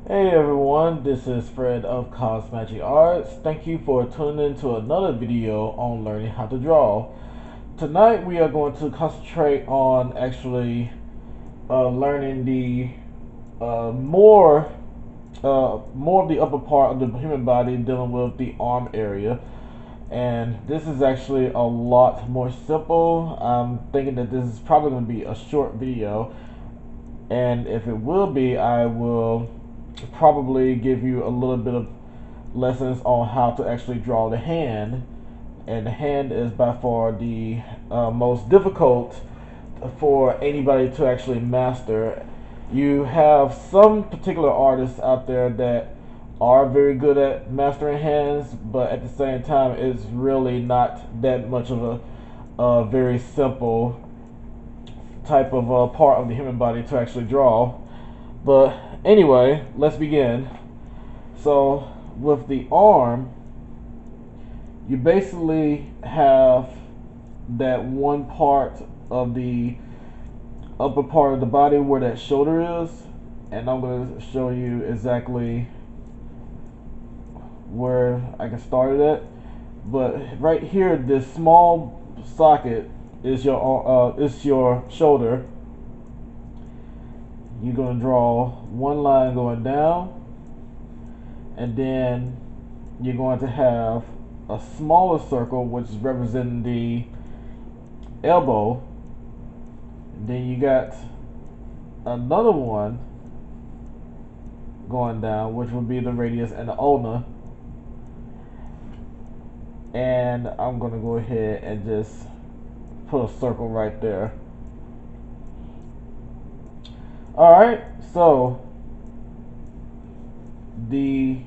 Hey everyone, this is Fred of Kaz-Magic Arts. Thank you for tuning in to another video on learning how to draw. Tonight we are going to concentrate on actually learning the more of the upper part of the human body, dealing with the arm area. And this is actually a lot more simple. I'm thinking that this is probably going to be a short video, and if it will be, I will probably give you a little bit of lessons on how to actually draw the hand. And the hand is by far the most difficult for anybody to actually master. You have some particular artists out there that are very good at mastering hands, but at the same time, it's really not that much of a very simple type of part of the human body to actually draw. But anyway, let's begin. So with the arm, you basically have that one part of the upper part of the body where that shoulder is, and I'm going to show you exactly where I can start it at. But right here, this small socket is your shoulder. You're going to draw one line going down, and then you're going to have a smaller circle which is representing the elbow. Then you got another one going down, which would be the radius and the ulna. And I'm going to go ahead and just put a circle right there. Alright, so the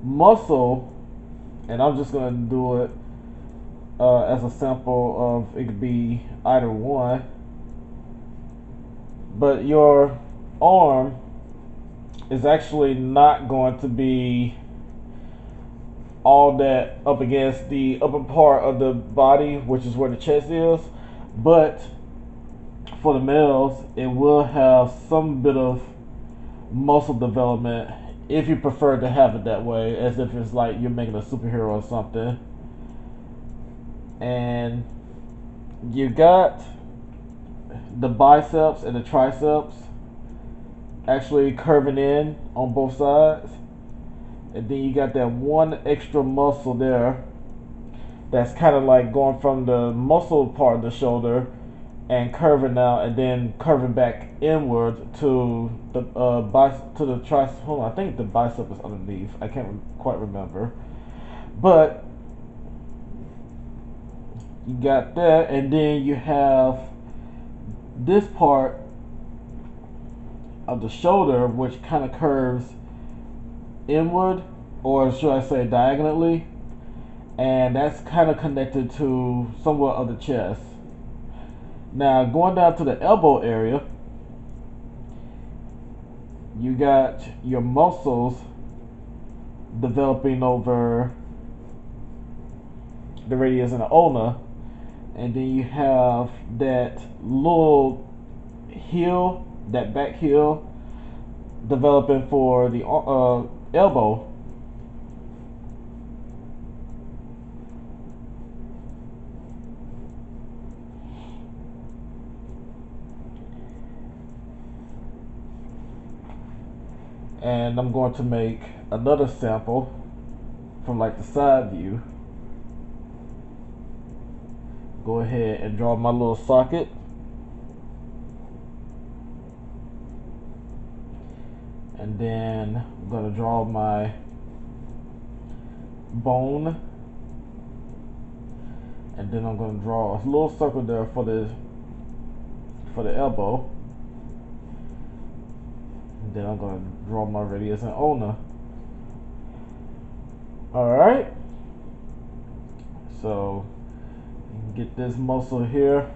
muscle, and I'm just going to do it as a sample of, it could be either one, but your arm is actually not going to be all that up against the upper part of the body, which is where the chest is, but for the males it will have some bit of muscle development if you prefer to have it that way, as if it's like you're making a superhero or something. And you got the biceps and the triceps actually curving in on both sides, and then you got that one extra muscle there that's kind of like going from the muscle part of the shoulder and curving out, and then curving back inward to the to the tricep. Hold on, I think the bicep is underneath. I can't quite remember, but you got that, and then you have this part of the shoulder which kind of curves inward, or should I say diagonally, and that's kind of connected to somewhat of the chest. Now going down to the elbow area, you got your muscles developing over the radius and the ulna, and then you have that little heel, that back heel, developing for the elbow. And I'm going to make another sample from like the side view. Go ahead and draw my little socket. And then I'm going to draw my bone. And then I'm going to draw a little circle there for the elbow. And then I'm going to draw my radius and ulna. Alright. So get this muscle here,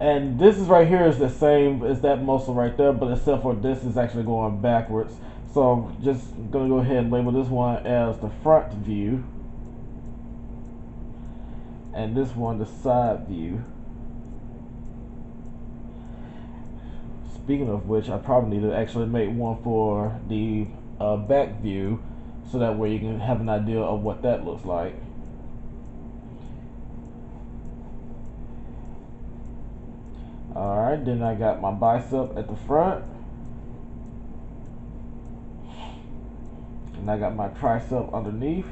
and this is right here is the same as that muscle right there, but except for this is actually going backwards. So just gonna go ahead and label this one as the front view, and this one the side view. speaking of which, I probably need to actually make one for the back view, so that way you can have an idea of what that looks like. Alright, then I got my bicep at the front, and I got my tricep underneath.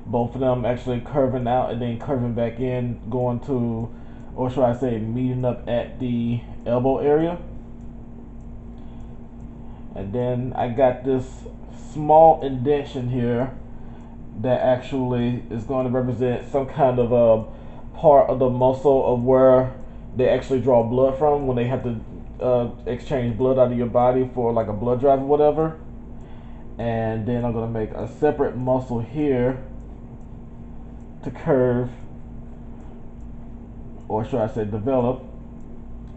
Both of them actually curving out and then curving back in, going to, or should I say, meeting up at the elbow area. And then I got this small indentation here that actually is going to represent some kind of a part of the muscle of where they actually draw blood from when they have to exchange blood out of your body for like a blood drive or whatever. And then I'm going to make a separate muscle here to curve, or should I say develop.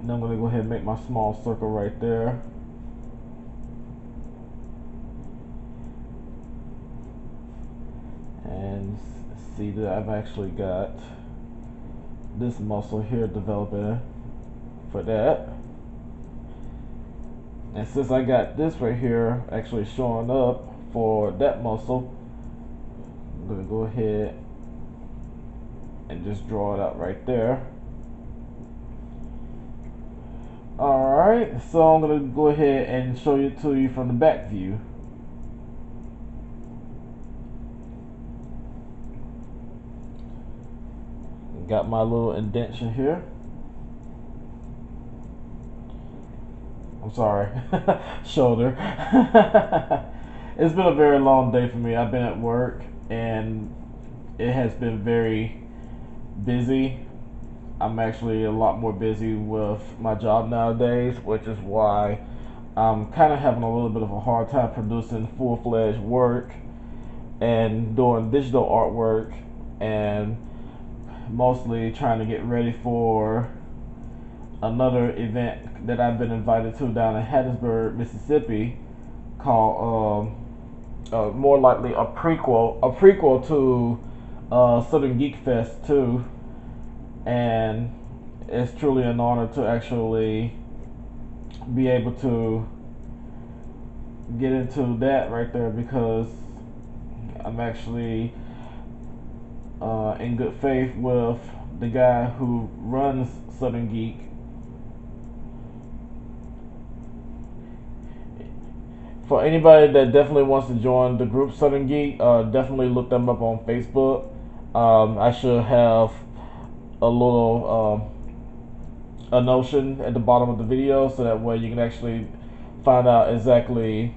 And I'm going to go ahead and make my small circle right there. And see that I've actually got this muscle here developing for that. And since I got this right here actually showing up for that muscle, I'm going to go ahead and just draw it out right there. Alright, so I'm going to go ahead and show it to you from the back view. Got my little indentation here. I'm sorry, shoulder. It's been a very long day for me. I've been at work and it has been very busy. I'm actually a lot more busy with my job nowadays, which is why I'm kind of having a little bit of a hard time producing full-fledged work and doing digital artwork, and mostly trying to get ready for another event that I've been invited to down in Hattiesburg, Mississippi, called more likely a prequel to Southern Geek Fest 2, and it's truly an honor to actually be able to get into that right there, because I'm actually in good faith with the guy who runs Southern Geek. For anybody that definitely wants to join the group Southern Geek, definitely look them up on Facebook. I should have a little a notion at the bottom of the video, so that way you can actually find out exactly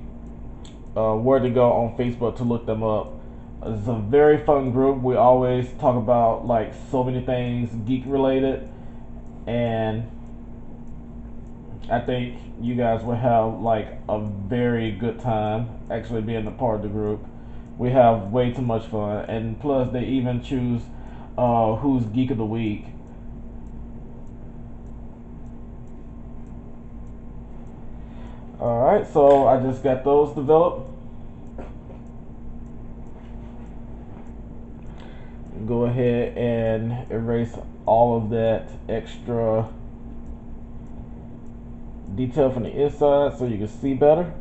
where to go on Facebook to look them up. It's a very fun group. We always talk about like so many things geek related, and I think you guys will have like a very good time actually being a part of the group. We have way too much fun, and plus they even choose who's Geek of the Week. Alright, so I just got those developed. Go ahead and erase all of that extra detail from the inside so you can see better.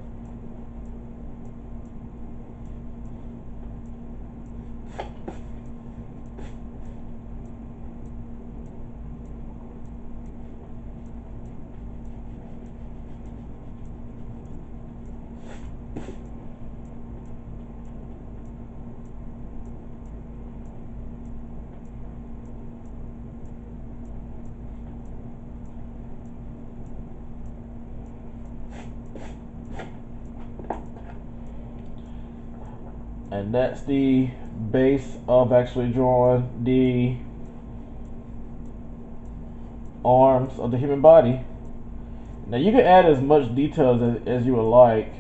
And that's the base of actually drawing the arms of the human body. Now you can add as much details as you would like.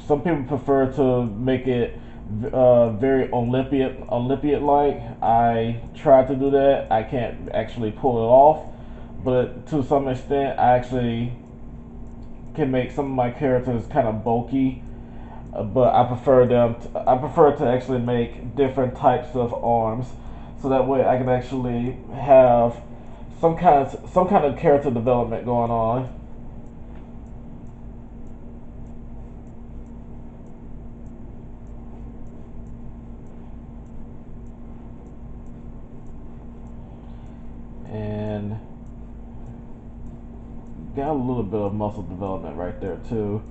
Some people prefer to make it very Olympiad like. I tried to do that. I can't actually pull it off, but to some extent I actually can make some of my characters kind of bulky. But I prefer to actually make different types of arms, so that way I can actually have some kind of character development going on. And got a little bit of muscle development right there too.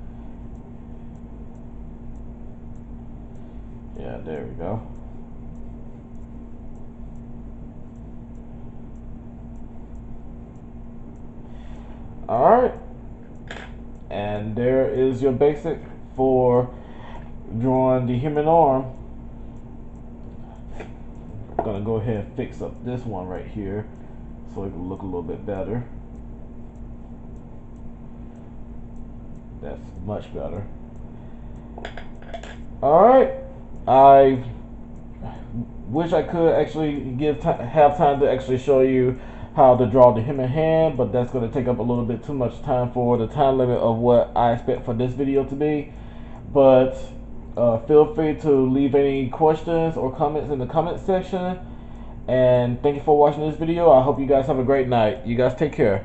Yeah, there we go. Alright. And there is your basic for drawing the human arm. I'm gonna go ahead and fix up this one right here so it can look a little bit better. That's much better. Alright. I wish I could actually have time to actually show you how to draw the human hand, but that's going to take up a little bit too much time for the time limit of what I expect for this video to be. But feel free to leave any questions or comments in the comment section. And thank you for watching this video. I hope you guys have a great night. You guys take care.